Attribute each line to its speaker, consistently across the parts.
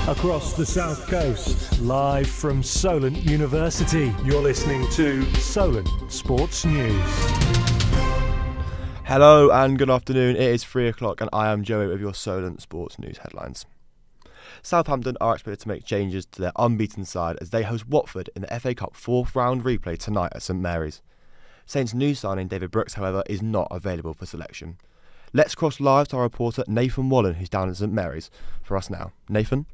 Speaker 1: Across the South Coast, live from Solent University, you're listening to Solent Sports News.
Speaker 2: Hello and good afternoon, it is 3 o'clock and I am Joey with your Solent Sports News headlines. Southampton are expected to make changes to their unbeaten side as they host Watford in the FA Cup 4th round replay tonight at St Mary's. Saints' new signing David Brooks, however, is not available for selection. Let's cross live to our reporter Nathan Wallen, who's down at St Mary's for us now. Nathan?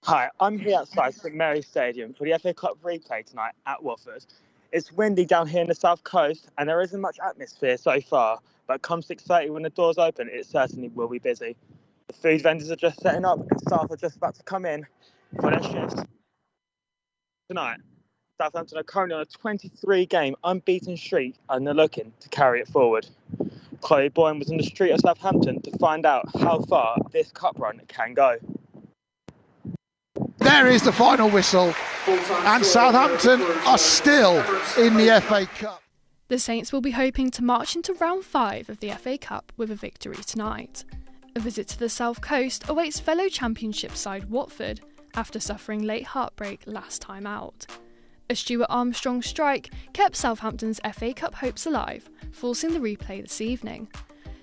Speaker 3: Hi, I'm here outside St Mary's Stadium for the FA Cup replay tonight at Watford. It's windy down here in the south coast and there isn't much atmosphere so far, but come 6:30 when the doors open, it certainly will be busy. The food vendors are just setting up and staff are just about to come in for their shifts. Tonight, Southampton are currently on a 23-game unbeaten streak and they're looking to carry it forward. Chloe Boyne was in the street of Southampton to find out how far this cup run can go.
Speaker 4: There is the final whistle, and Southampton are still in the FA Cup.
Speaker 5: The Saints will be hoping to march into round 5 of the FA Cup with a victory tonight. A visit to the South Coast awaits fellow Championship side Watford after suffering late heartbreak last time out. A Stuart Armstrong strike kept Southampton's FA Cup hopes alive, forcing the replay this evening.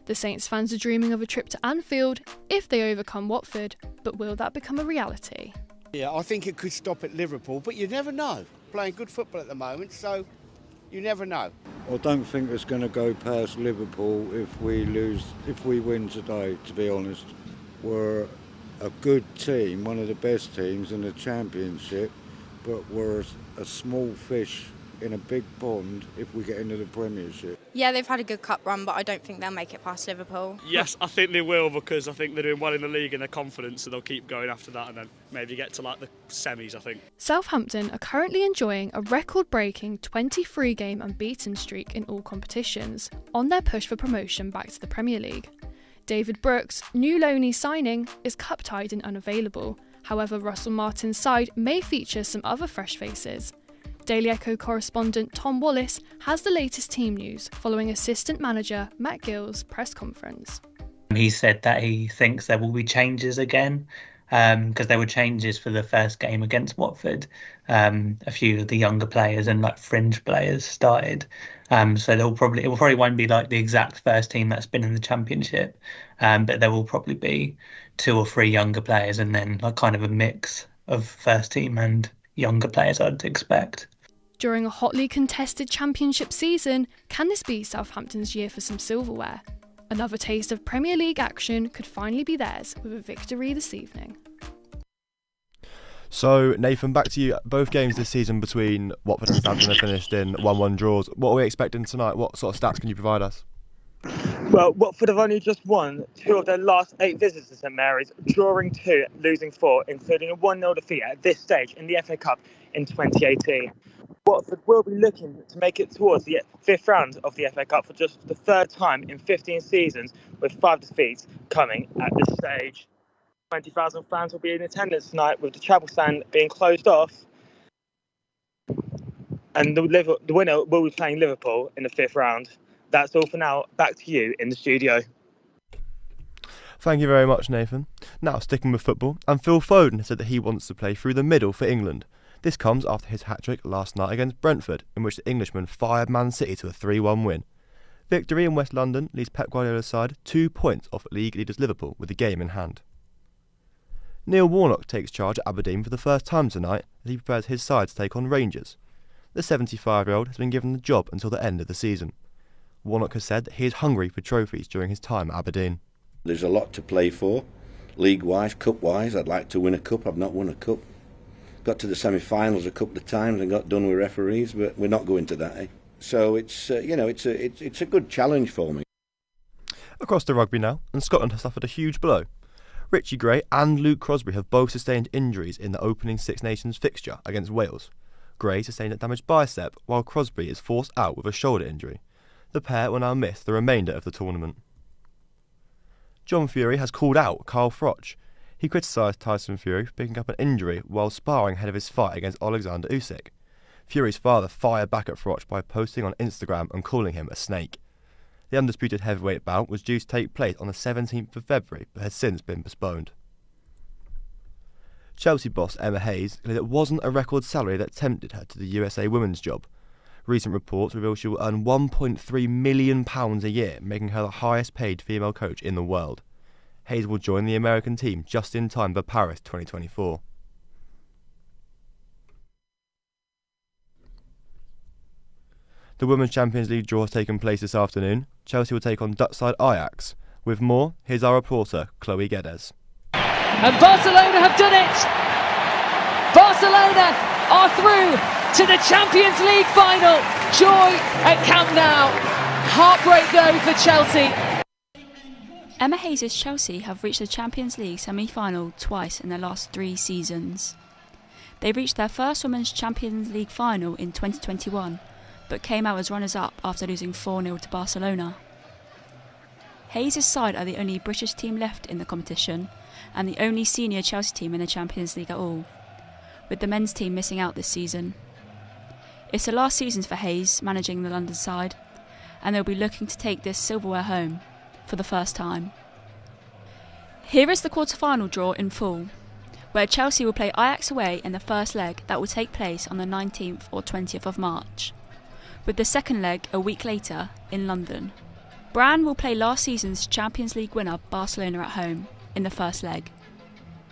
Speaker 5: The Saints fans are dreaming of a trip to Anfield if they overcome Watford, but will that become a reality?
Speaker 6: Yeah, I think it could stop at Liverpool, but you never know. Playing good football at the moment, so you never know.
Speaker 7: I don't think it's going to go past Liverpool if we win today, to be honest. We're a good team, one of the best teams in the Championship, but we're a small fish in a big pond if we get into the Premiership.
Speaker 8: Yeah, they've had a good cup run, but I don't think they'll make it past Liverpool.
Speaker 9: Yes, I think they will, because I think they're doing well in the league and they're confident, so they'll keep going after that and then maybe get to the semis, I think.
Speaker 5: Southampton are currently enjoying a record-breaking 23-game unbeaten streak in all competitions, on their push for promotion back to the Premier League. David Brooks, new loanee signing, is cup-tied and unavailable. However, Russell Martin's side may feature some other fresh faces. Daily Echo correspondent Tom Wallace has the latest team news following assistant manager Matt Gill's press conference.
Speaker 10: He said that he thinks there will be changes again because there were changes for the first game against Watford. A few of the younger players and fringe players started. So it will probably won't be the exact first team that's been in the Championship, but there will probably be 2 or 3 younger players and then kind of a mix of first team and younger players, I'd expect.
Speaker 5: During a hotly contested Championship season, can this be Southampton's year for some silverware? Another taste of Premier League action could finally be theirs with a victory this evening.
Speaker 2: So, Nathan, back to you. Both games this season between Watford and Southampton are finished in 1-1 draws. What are we expecting tonight? What sort of stats can you provide us?
Speaker 3: Well, Watford have only just won 2 of their last 8 visits to St Mary's, drawing 2, losing 4, including a 1-0 defeat at this stage in the FA Cup in 2018. Watford will be looking to make it towards the 5th round of the FA Cup for just the 3rd time in 15 seasons, with 5 defeats coming at this stage. 20,000 fans will be in attendance tonight, with the travel stand being closed off. And the winner will be playing Liverpool in the 5th round. That's all for now. Back to you in the studio.
Speaker 2: Thank you very much, Nathan. Now, sticking with football, and Phil Foden has said that he wants to play through the middle for England. This comes after his hat-trick last night against Brentford, in which the Englishman fired Man City to a 3-1 win. Victory in West London leaves Pep Guardiola's side 2 points off league leaders Liverpool with the game in hand. Neil Warnock takes charge at Aberdeen for the first time tonight as he prepares his side to take on Rangers. The 75-year-old has been given the job until the end of the season. Warnock has said that he is hungry for trophies during his time at Aberdeen.
Speaker 11: There's a lot to play for, league-wise, cup-wise. I'd like to win a cup. I've not won a cup. Got to the semi-finals a couple of times and got done with referees, but we're not going to that. So it's it's a good challenge for me.
Speaker 2: Across to rugby now, and Scotland has suffered a huge blow. Richie Gray and Luke Crosby have both sustained injuries in the opening Six Nations fixture against Wales. Gray sustained a damaged bicep, while Crosby is forced out with a shoulder injury. The pair will now miss the remainder of the tournament. John Fury has called out Carl Froch. He criticised Tyson Fury for picking up an injury while sparring ahead of his fight against Alexander Usyk. Fury's father fired back at Froch by posting on Instagram and calling him a snake. The undisputed heavyweight bout was due to take place on the 17th of February but has since been postponed. Chelsea boss Emma Hayes declared it wasn't a record salary that tempted her to the USA women's job. Recent reports reveal she will earn £1.3 million a year, making her the highest paid female coach in the world. Hayes will join the American team just in time for Paris 2024. The Women's Champions League draw has taken place this afternoon. Chelsea will take on Dutch side Ajax. With more, here's our reporter, Chloe Guedes.
Speaker 12: And Barcelona have done it! Barcelona are through to the Champions League final. Joy at Camp Nou. Heartbreak though for Chelsea.
Speaker 13: Emma Hayes' Chelsea have reached the Champions League semi-final twice in their last 3 seasons. They reached their first Women's Champions League final in 2021, but came out as runners-up after losing 4-0 to Barcelona. Hayes' side are the only British team left in the competition, and the only senior Chelsea team in the Champions League at all, with the men's team missing out this season. It's the last season for Hayes managing the London side, and they'll be looking to take this silverware home for the first time. Here is the quarter-final draw in full, where Chelsea will play Ajax away in the first leg that will take place on the 19th or 20th of March, with the second leg a week later in London. Brann will play last season's Champions League winner Barcelona at home in the first leg,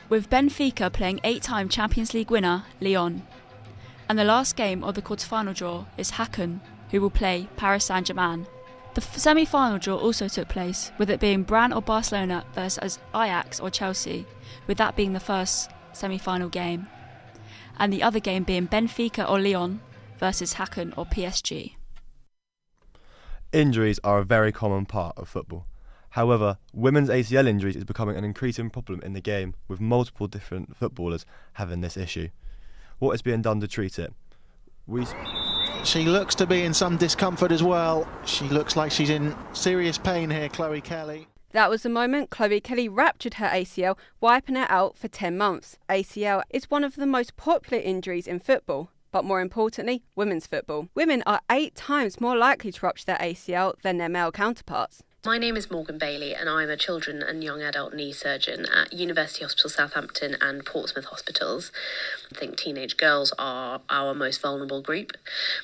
Speaker 13: with Benfica playing 8-time Champions League winner Lyon. And the last game of the quarter-final draw is Hacken, who will play Paris Saint-Germain. The semi-final draw also took place, with it being Brann or Barcelona versus Ajax or Chelsea, with that being the first semi-final game, and the other game being Benfica or Lyon versus Hacken or PSG.
Speaker 2: Injuries are a very common part of football. However, women's ACL injuries is becoming an increasing problem in the game, with multiple different footballers having this issue. What is being done to treat it?
Speaker 4: She looks to be in some discomfort as well. She looks like she's in serious pain here, Chloe Kelly.
Speaker 14: That was the moment Chloe Kelly ruptured her ACL, wiping her out for 10 months. ACL is one of the most popular injuries in football, but more importantly, women's football. Women are 8 times more likely to rupture their ACL than their male counterparts.
Speaker 15: My name is Morgan Bailey and I'm a children and young adult knee surgeon at University Hospital Southampton and Portsmouth Hospitals. I think teenage girls are our most vulnerable group.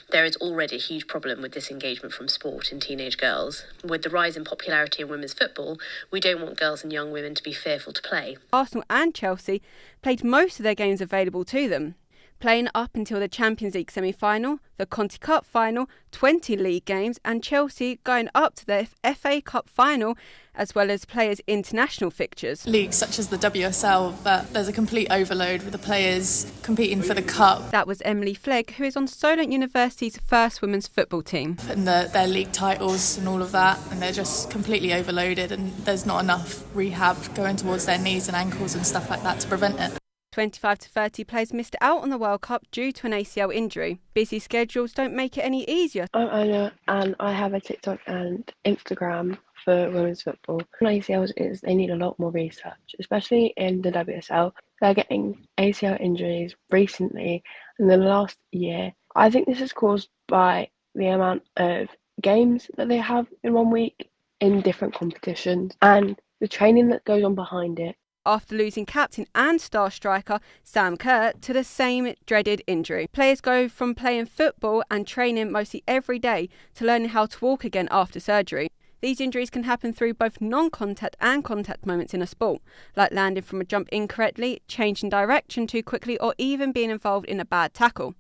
Speaker 15: There is already a huge problem with disengagement from sport in teenage girls. With the rise in popularity in women's football, we don't want girls and young women to be fearful to play.
Speaker 14: Arsenal and Chelsea played most of their games available to them, playing up until the Champions League semi-final, the Conti Cup final, 20 league games, and Chelsea going up to the FA Cup final, as well as players' international fixtures.
Speaker 16: Leagues such as the WSL, but there's a complete overload with the players competing for the cup.
Speaker 14: That was Emily Flegg, who is on Solent University's first women's football team.
Speaker 16: And their league titles and all of that, and they're just completely overloaded, and there's not enough rehab going towards their knees and ankles and stuff like that to prevent it.
Speaker 14: 25 to 30 players missed out on the World Cup due to an ACL injury. Busy schedules don't make it any easier.
Speaker 17: I'm Anna and I have a TikTok and Instagram for women's football. ACLs is they need a lot more research, especially in the WSL. They're getting ACL injuries recently in the last year. I think this is caused by the amount of games that they have in one week in different competitions and the training that goes on behind it.
Speaker 14: After losing captain and star striker Sam Kerr to the same dreaded injury. Players go from playing football and training mostly every day to learning how to walk again after surgery. These injuries can happen through both non-contact and contact moments in a sport, like landing from a jump incorrectly, changing direction too quickly, or even being involved in a bad tackle.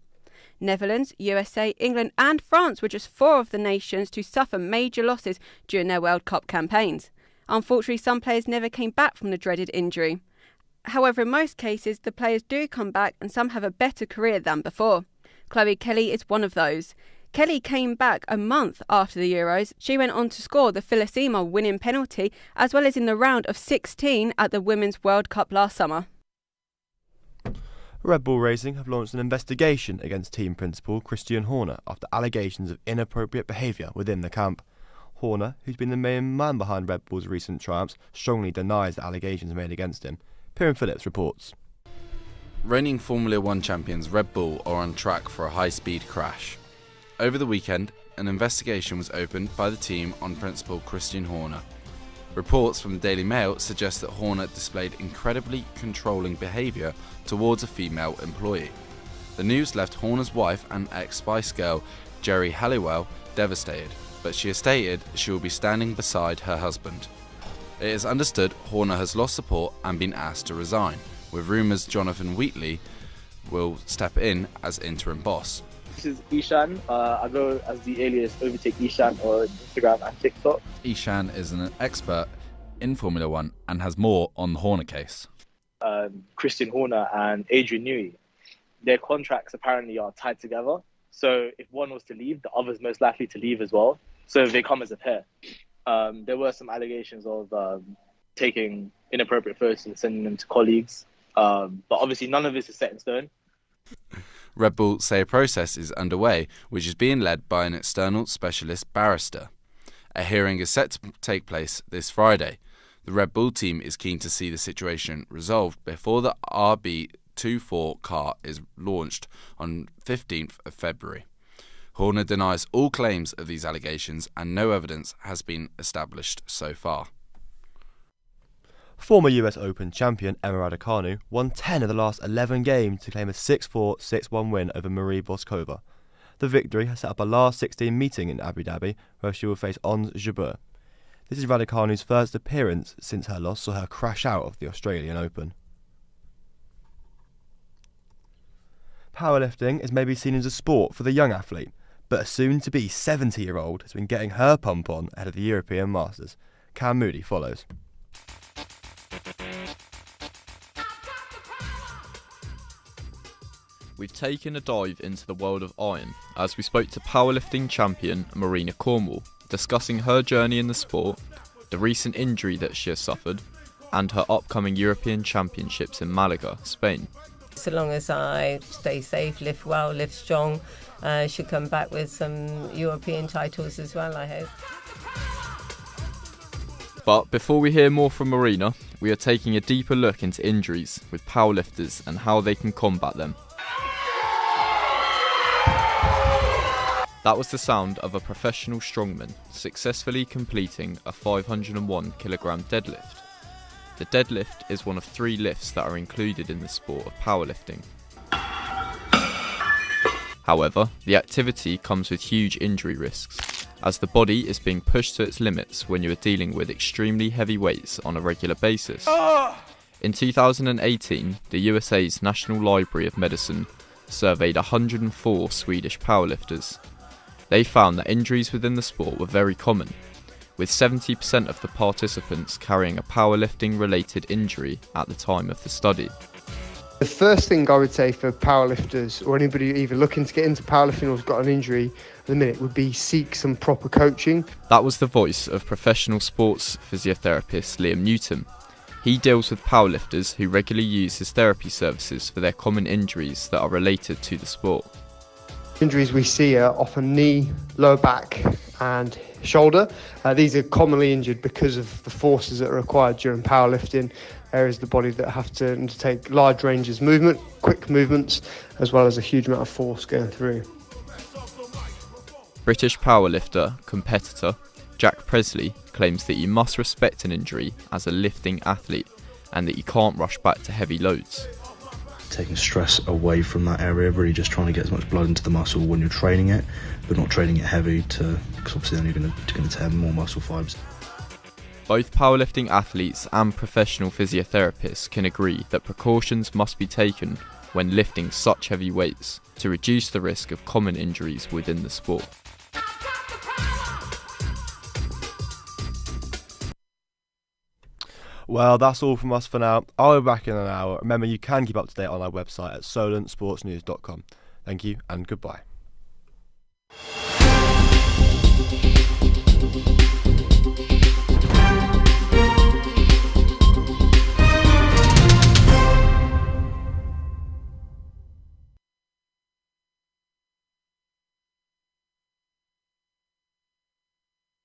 Speaker 14: Netherlands, USA, England and France were just 4 of the nations to suffer major losses during their World Cup campaigns. Unfortunately, some players never came back from the dreaded injury. However, in most cases, the players do come back and some have a better career than before. Chloe Kelly is one of those. Kelly came back a month after the Euros. She went on to score the Filipino winning penalty, as well as in the round of 16 at the Women's World Cup last summer.
Speaker 2: Red Bull Racing have launched an investigation against team principal Christian Horner after allegations of inappropriate behaviour within the camp. Horner, who's been the main man behind Red Bull's recent triumphs, strongly denies the allegations made against him. Piran Phillips reports.
Speaker 18: Reigning Formula 1 champions Red Bull are on track for a high-speed crash. Over the weekend, an investigation was opened by the team on principal Christian Horner. Reports from the Daily Mail suggest that Horner displayed incredibly controlling behaviour towards a female employee. The news left Horner's wife and ex-Spice Girl, Geri Halliwell, devastated, but she has stated she will be standing beside her husband. It is understood Horner has lost support and been asked to resign, with rumours Jonathan Wheatley will step in as interim boss.
Speaker 19: This is Ishan. I go as the alias Overtake Ishan on Instagram and TikTok.
Speaker 18: Ishan is an expert in Formula One and has more on the Horner case.
Speaker 19: Christian Horner and Adrian Newey, their contracts apparently are tied together. So if one was to leave, the other's most likely to leave as well. So they come as a pair. There were some allegations of taking inappropriate photos and sending them to colleagues. But obviously none of this is set in stone.
Speaker 18: Red Bull say a process is underway, which is being led by an external specialist barrister. A hearing is set to take place this Friday. The Red Bull team is keen to see the situation resolved before the RB24 car is launched on 15th of February. Horner denies all claims of these allegations and no evidence has been established so far.
Speaker 2: Former US Open champion Emma Raducanu won 10 of the last 11 games to claim a 6-4, 6-1 win over Marie Voskova. The victory has set up a last 16 meeting in Abu Dhabi, where she will face Ons Jabeur. This is Raducanu's first appearance since her loss saw her crash out of the Australian Open. Powerlifting is maybe seen as a sport for the young athlete, but a soon-to-be 70-year-old has been getting her pump on ahead of the European Masters. Cam Moody follows.
Speaker 20: We've taken a dive into the world of iron as we spoke to powerlifting champion Marina Cornwall, discussing her journey in the sport, the recent injury that she has suffered, and her upcoming European Championships in Malaga, Spain.
Speaker 21: So long as I stay safe, lift well, lift strong, should come back with some European titles as well, I hope.
Speaker 20: But before we hear more from Marina, we are taking a deeper look into injuries with powerlifters and how they can combat them. That was the sound of a professional strongman successfully completing a 501 kilogram deadlift. The deadlift is one of 3 lifts that are included in the sport of powerlifting. However, the activity comes with huge injury risks, as the body is being pushed to its limits when you are dealing with extremely heavy weights on a regular basis. In 2018, the USA's National Library of Medicine surveyed 104 Swedish powerlifters. They found that injuries within the sport were very common, with 70% of the participants carrying a powerlifting-related injury at the time of the study.
Speaker 22: The first thing I would say for powerlifters or anybody either looking to get into powerlifting or has got an injury at the minute would be seek some proper coaching.
Speaker 20: That was the voice of professional sports physiotherapist Liam Newton. He deals with powerlifters who regularly use his therapy services for their common injuries that are related to the sport.
Speaker 22: Injuries we see are often knee, lower back and shoulder. These are commonly injured because of the forces that are required during powerlifting, areas of the body that have to undertake large ranges of movement, quick movements, as well as a huge amount of force going through.
Speaker 20: British powerlifter, competitor Jack Presley claims that you must respect an injury as a lifting athlete and that you can't rush back to heavy loads.
Speaker 23: Taking stress away from that area, really just trying to get as much blood into the muscle when you're training it, but not training it heavy because obviously then you're going to tear more muscle fibres.
Speaker 20: Both powerlifting athletes and professional physiotherapists can agree that precautions must be taken when lifting such heavy weights to reduce the risk of common injuries within the sport.
Speaker 2: Well, that's all from us for now. I'll be back in an hour. Remember, you can keep up to date on our website at solentsportsnews.com. Thank you and goodbye.